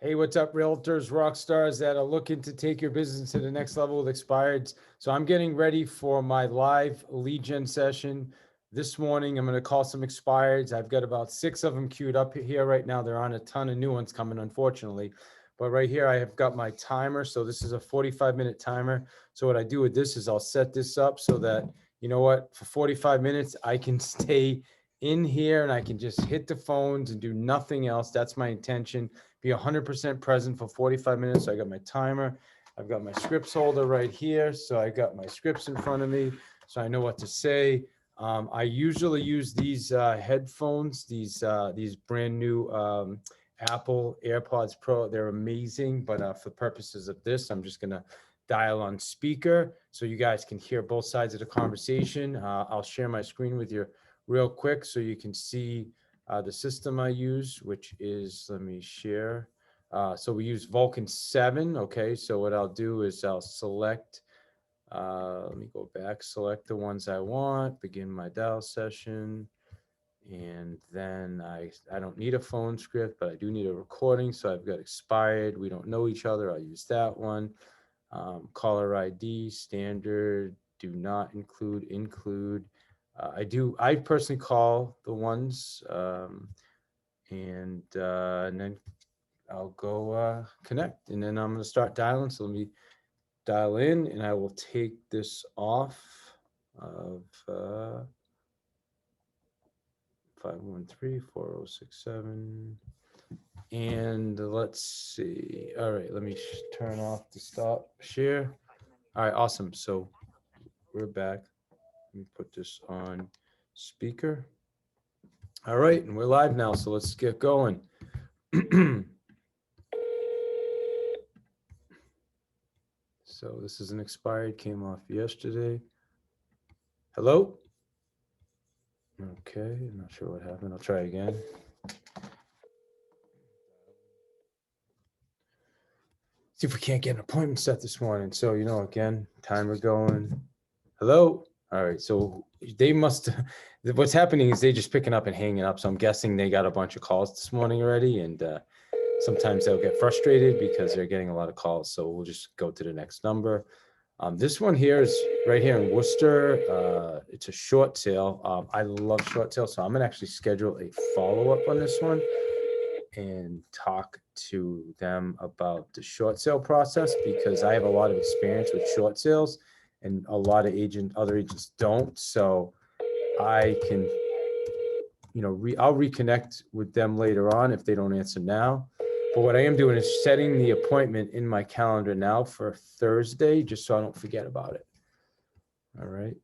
Hey, what's up, realtors, rock stars that are looking to take your business to the next level with expireds? So I'm getting ready for my live lead gen session this morning. I'm going to call some expireds. I've got about 6 of them queued up here right now. There aren't a ton of new ones coming, unfortunately. But right here, I have got my timer. So this is a 45-minute timer. So what I do with this is I'll set this up so that, you know what, for 45 minutes, I can stay in here and I can just hit the phones and do nothing else. That's my intention. Be 100% present for 45 minutes. So I got my timer. I've got my scripts holder right here. So I got my scripts in front of me. So I know what to say. I usually use these headphones, these brand new Apple AirPods Pro. They're amazing, but for purposes of this, I'm just gonna dial on speaker so you guys can hear both sides of the conversation. I'll share my screen with you real quick so you can see the system I use, which is, let me share. So we use Vulcan 7. Okay, so what I'll do is I'll select, let me go back, select the ones I want, begin my dial session. And then I don't need a phone script, but I do need a recording. So I've got expired. We don't know each other. I'll use that one. Caller ID, standard, do not include. I personally call the ones, and then I'll go connect, and then I'm going to start dialing. So let me dial in, and I will take this off of 513-4067. And let's see. All right, let me turn off the stop share. All right, awesome. So we're back. Let me put this on speaker. All right, and we're live now, so let's get going. So this is an expired, came off yesterday. Hello? Okay, I'm not sure what happened. I'll try again. See if we can't get an appointment set this morning. So, again, timer going. Hello? All right, so they must, what's happening is they just picking up and hanging up. So I'm guessing they got a bunch of calls this morning already. And sometimes they'll get frustrated because they're getting a lot of calls. So we'll just go to the next number. This one here is right here in Worcester. It's a short sale. I love short sales. So I'm gonna actually schedule a follow-up on this one and talk to them about the short sale process because I have a lot of experience with short sales and a lot of other agents don't. So I can, I'll reconnect with them later on if they don't answer now. But what I am doing is setting the appointment in my calendar now for Thursday, just so I don't forget about it. All right.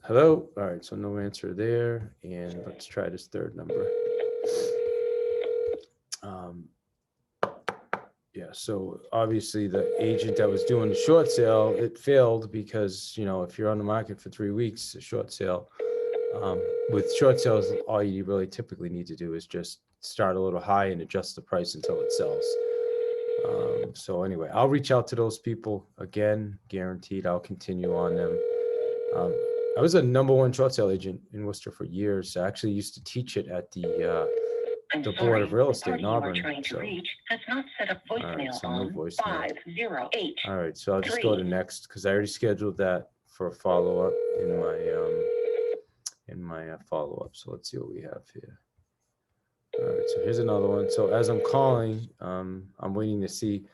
Hello. All right. So no answer there. And let's try this third number. Yeah. So obviously the agent that was doing the short sale, it failed because, if you're on the market for 3 weeks, a short sale, with short sales, all you really typically need to do is just start a little high and adjust the price until it sells. So anyway, I'll reach out to those people again, guaranteed. I'll continue on them. I was a #1 short sale agent in Worcester for years. I actually used to teach it at the Board of Real Estate in Auburn. So, all right, so no voicemail. 508. All right, so I'll just go to next because I already scheduled that for a follow-up in my follow-up. So let's see what we have here. All right, so here's another one. So as I'm calling, I'm waiting to see.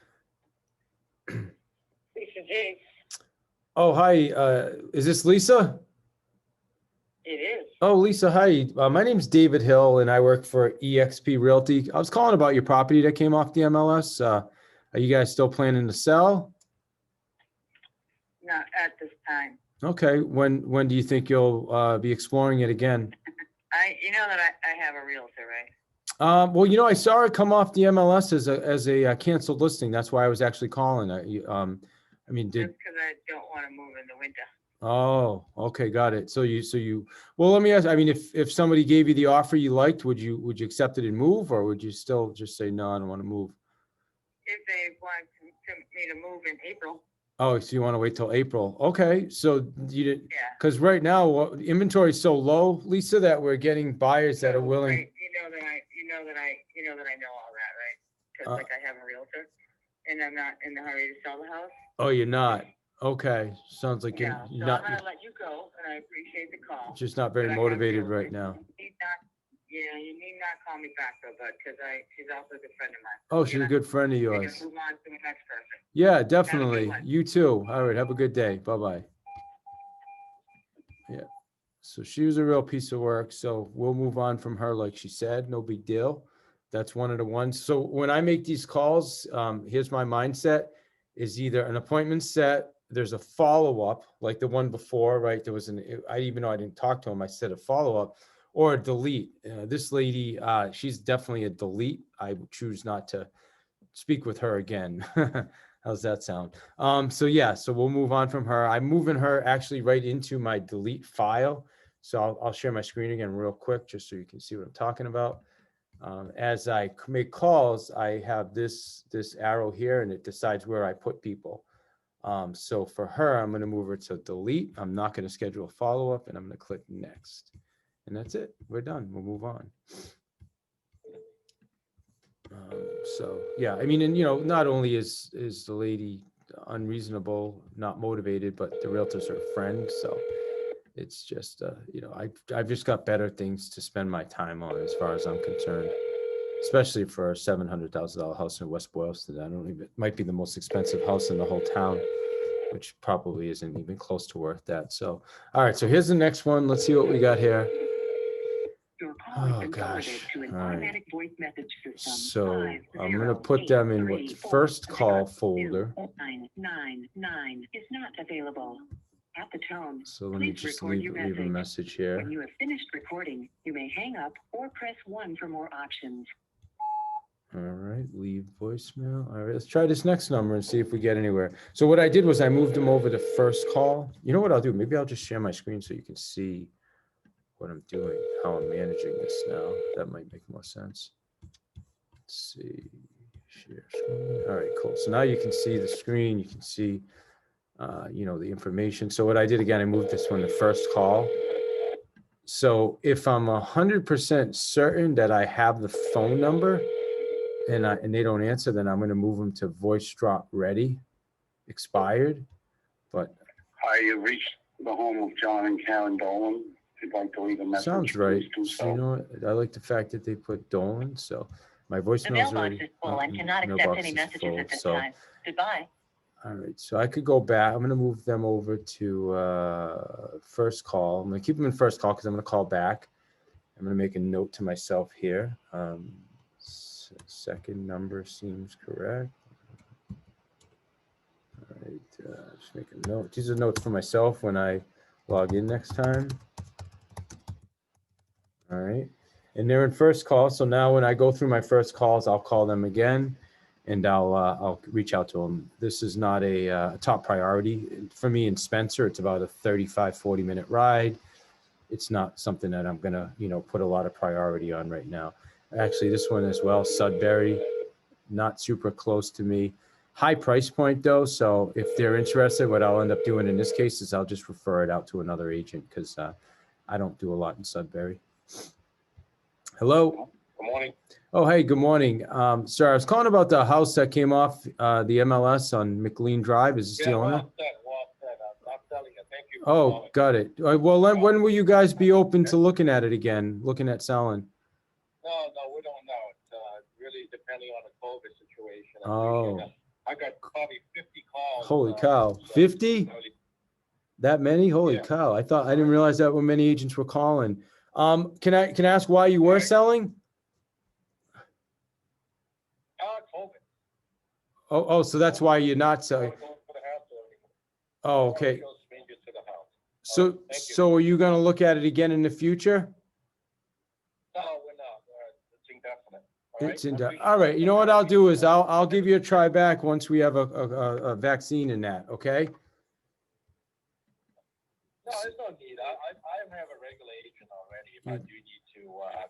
Lisa J. Oh, hi. Is this Lisa? It is. Oh, Lisa, hi. My name's David Hill, and I work for eXp Realty. I was calling about your property that came off the MLS. Are you guys still planning to sell? Not at this time. Okay. When do you think you'll be exploring it again? You know that I have a realtor, right? Well, I saw it come off the MLS as a canceled listing. That's why I was actually calling. That's because I don't want to move in the winter. Oh, okay, got it. So well, let me ask. I mean, if somebody gave you the offer you liked, would you accept it and move, or would you still just say no, I don't want to move? If they want me to move in April. Oh, so you want to wait till April? Okay, so you did. Yeah. Because right now inventory is so low, Lisa, that we're getting buyers that are willing. Right. You know that I know all that, right? because like I have a realtor, and I'm not in a hurry to sell the house. Oh, you're not? Okay, sounds like you're Yeah, so not, I'm gonna let you go, and I appreciate the call. just not very but I have motivated realtor. right now. You need not, yeah, you need not call me back though, bud, because she's also a good friend of mine. Oh, she's a good friend of We're yours. gonna move on to the next person. Yeah, definitely. one. You too. All right, have a good day. Bye-bye. Yeah, so she was a real piece of work, so we'll move on from her, like she said, no big deal. That's one of the ones. So when I make these calls, here's my mindset, is either an appointment set, there's a follow-up, like the one before, right? There was even though I didn't talk to him, I said a follow-up, or a delete. This lady, she's definitely a delete. I would choose not to speak with her again. How's that sound? So yeah, so we'll move on from her. I'm moving her actually right into my delete file. So I'll share my screen again real quick, just so you can see what I'm talking about. As I make calls, I have this arrow here, and it decides where I put people. So for her, I'm going to move her to delete. I'm not going to schedule a follow-up, and I'm going to click next. And that's it. We're done. We'll move on. So yeah, I mean, and not only is the lady unreasonable, not motivated, but the realtor's her friend. So it's just, I've just got better things to spend my time on as far as I'm concerned, especially for a $700,000 house in West Boylston. It might be the most expensive house in the whole town, which probably isn't even close to worth that. So, all right, so here's the next one. Let's see what we got here. Oh gosh. All right. So I'm going to put them in what first call folder. 999 is not available. At the tone, So let me please just record your leave a message here. When you have finished recording, you may hang up or press 1 for more options. All right, leave voicemail. All right, let's try this next number and see if we get anywhere. So what I did was I moved them over to first call. You know what I'll do? Maybe I'll just share my screen so you can see what I'm doing, how I'm managing this now. That might make more sense. Let's see, share screen. All right, cool. So now you can see the screen. You can see, the information. So what I did again, I moved this one to first call. So if I'm 100% certain that I have the phone number and they don't answer, then I'm going to move them to voice drop ready, expired. But Hi, you reached the home of John and Karen Dolan. If you'd like to leave a message, sounds right. please do So, you know what? I like the fact that they put Dolan. So my The voicemail's mailbox already. is full and cannot accept mailbox any is messages full, at this so- time. Goodbye. All right, so I could go back. I'm going to move them over to first call. I'm going to keep them in first call because I'm going to call back. I'm going to make a note to myself here. Second number seems correct. All right, just make a note. These are notes for myself when I log in next time. All right, and they're in first call. So now when I go through my first calls, I'll call them again. And I'll reach out to them. This is not a top priority for me in Spencer. It's about a 35-40 minute ride. It's not something that I'm gonna put a lot of priority on right now. Actually, this one as well, Sudbury, not super close to me. High price point though, so if they're interested, what I'll end up doing in this case is I'll just refer it out to another agent because I don't do a lot in Sudbury. Hello. Good morning. Oh, hey, good morning. Sir, I was calling about the house that came off the MLS on McLean Drive. Is this the owner? Well said. I'm telling you, thank you. Oh, got it. Well, when will you guys be open to looking at it again, looking at selling? No, we don't know. It's really depending on the COVID situation. Oh. I got probably 50 calls. Holy cow, 50? That many? Holy Yeah. cow. I didn't realize that many agents were calling. Can I ask why you were selling? COVID. Oh, so that's why you're not selling. Oh, okay. So, Thank you. so are you gonna look at it again in the future? No, we're not. It's indefinite. It's in, all right, you know what I'll do is I'll give you a try back once we have a vaccine in that, okay? No, there's no need. I have a regular agent already. If I do need to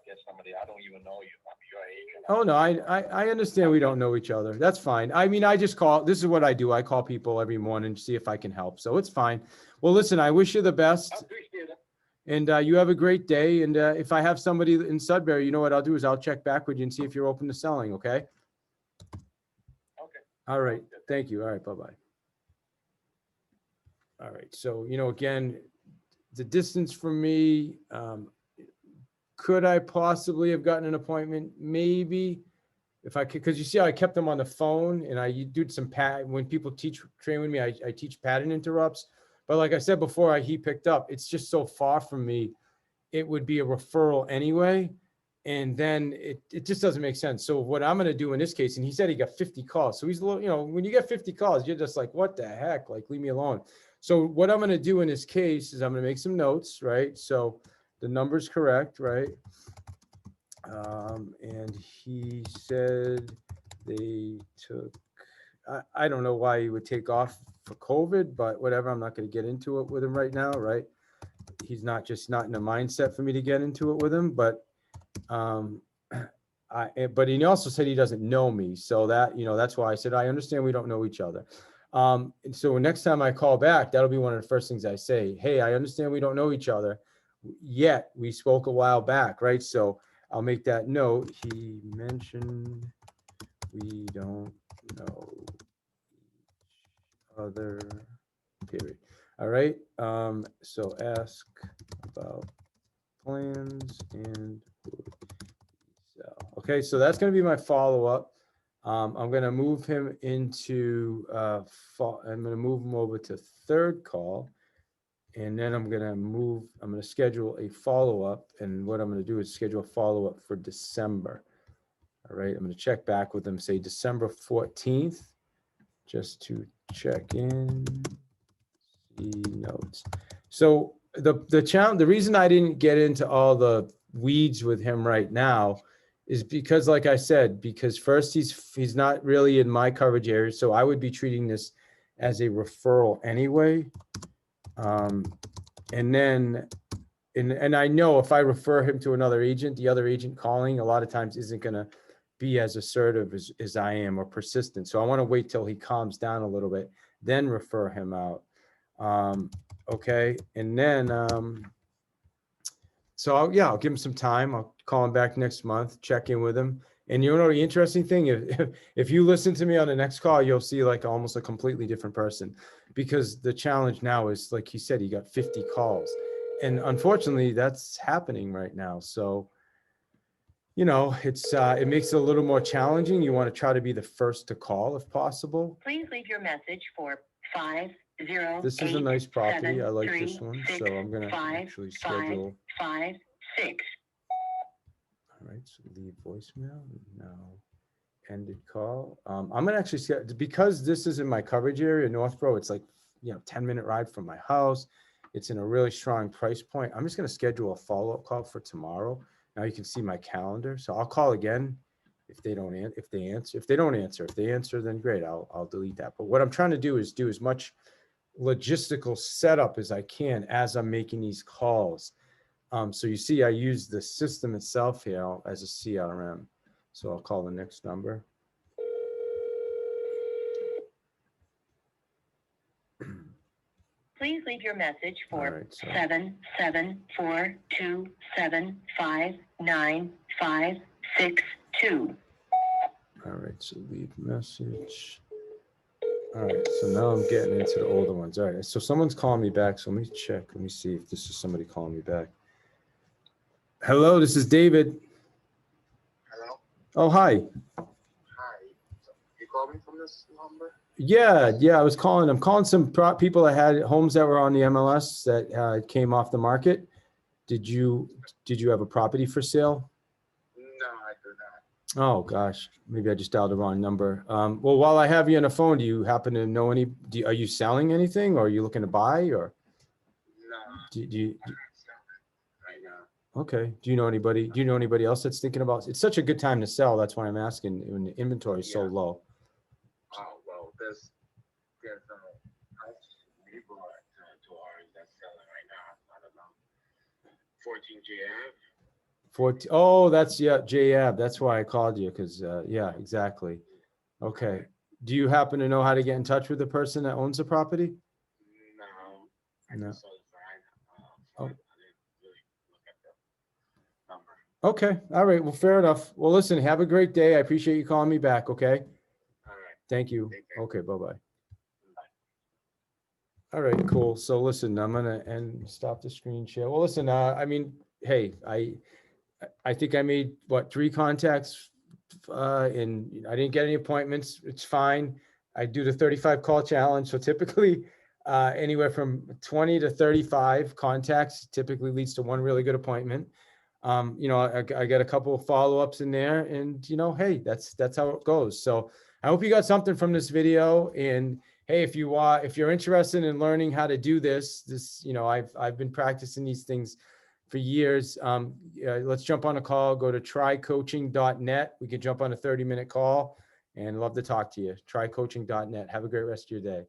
get somebody, I don't even know you. I'm your agent. Oh, no, I understand we don't know each other. That's fine. I mean, I just this is what I do. I call people every morning to see if I can help. So it's fine. Well, listen, I wish you the I best appreciate it. and you have a great day. And if I have somebody in Sudbury, you know what I'll do is I'll check back with you and see if you're open to selling, okay? All right, thank you. All right, bye-bye. All right, so, again, the distance from me, could I possibly have gotten an appointment? Maybe. If I could, because you see how I kept them on the phone and I do some when people train with me, I teach pattern interrupts. But like I said before, he picked up, it's just so far from me. It would be a referral anyway. And then it just doesn't make sense. So what I'm going to do in this case, and he said he got 50 calls. So he's a little, when you get 50 calls, you're just like, what the heck? Like, leave me alone. So what I'm going to do in this case is I'm going to make some notes, right? So the number's correct, right? And he said they took, I don't know why he would take off for COVID, but whatever, I'm not going to get into it with him right now, right? He's not in a mindset for me to get into it with him, but, but he also said he doesn't know me. So that, that's why I said, I understand we don't know each other. And so next time I call back, that'll be one of the first things I say. Hey, I understand we don't know each other yet. We spoke a while back, right? So I'll make that note. He mentioned we don't know each other, period. All right. So ask about plans and sell. Okay, so that's going to be my follow-up. I'm going to move him into I'm going to move him over to third call. And then I'm going to schedule a follow-up. And what I'm going to do is schedule a follow-up for December. All right. I'm going to check back with them, say December 14th, just to check in, see notes. So the reason I didn't get into all the weeds with him right now is because, like I said, because first he's not really in my coverage area. So I would be treating this as a referral anyway. And then, and I know if I refer him to another agent, the other agent calling a lot of times isn't going to be as assertive as I am or persistent. So I want to wait till he calms down a little bit, then refer him out. Okay. And then, so I'll give him some time. I'll call him back next month, check in with him. And the interesting thing, if you listen to me on the next call, you'll see like almost a completely different person, because the challenge now is, like he said, he got 50 calls. And unfortunately, that's happening right now. So, it makes it a little more challenging. You want to try to be the first to call if possible. Please leave your message for 50. This is a nice property. I like this one. So I'm going to actually schedule. 556. All right, so leave voicemail, now ended call. I'm gonna actually set, because this is in my coverage area, Northborough, it's like, 10-minute ride from my house. It's in a really strong price point. I'm just gonna schedule a follow-up call for tomorrow. Now you can see my calendar. So I'll call again if they don't answer. If they answer, then great, I'll delete that. But what I'm trying to do is do as much logistical setup as I can as I'm making these calls. So you see, I use the system itself here as a CRM. So I'll call the next number. Please leave your message for All right, so 774275956. all right, so leave message. All right, so now I'm getting into the older ones. All right, so someone's calling me back. So let me check. Let me see if this is somebody calling me back. Hello, this is David. Hello? Oh, hi. Hi. You called me from this number? Yeah, I was calling. I'm calling some people that had homes that were on the MLS that came off the market. Did you have a property for sale? No, I do not. Oh gosh, maybe I just dialed the wrong number. Well, while I have you on the phone, do you happen to know are you selling anything, or are you looking to buy, or No, do you? I'm not selling right now. Okay. Do you know anybody else that's thinking about? It's such a good time to sell. That's why I'm asking. When the inventory is so Yeah. low. Oh, well, there's people to ours that's selling right now. I don't know. 14 JF. 14. Oh, that's JAB. That's why I called you, because yeah, exactly. Okay. Do you happen to know how to get in touch with the person that owns the property? No, I No. just saw the sign. Oh. I didn't really look at the number. Okay. All right. Well, fair enough. Well, listen, have a great day. I appreciate you calling me back. Okay. All right. Thank you. Take care. Okay, bye-bye. All right, cool. So listen, I'm gonna stop the screen share. Well, listen, I mean, hey, I think I made, what, 3 contacts? And I didn't get any appointments. It's fine. I do the 35 call challenge. So typically, anywhere from 20 to 35 contacts typically leads to 1 really good appointment. You know, I got a couple of follow-ups in there, and you know, hey, that's how it goes. So I hope you got something from this video. And hey, if you're interested in learning how to do this, you know, I've been practicing these things for years. Let's jump on a call. Go to trycoaching.net. We can jump on a 30-minute call, and love to talk to you. Trycoaching.net. Have a great rest of your day.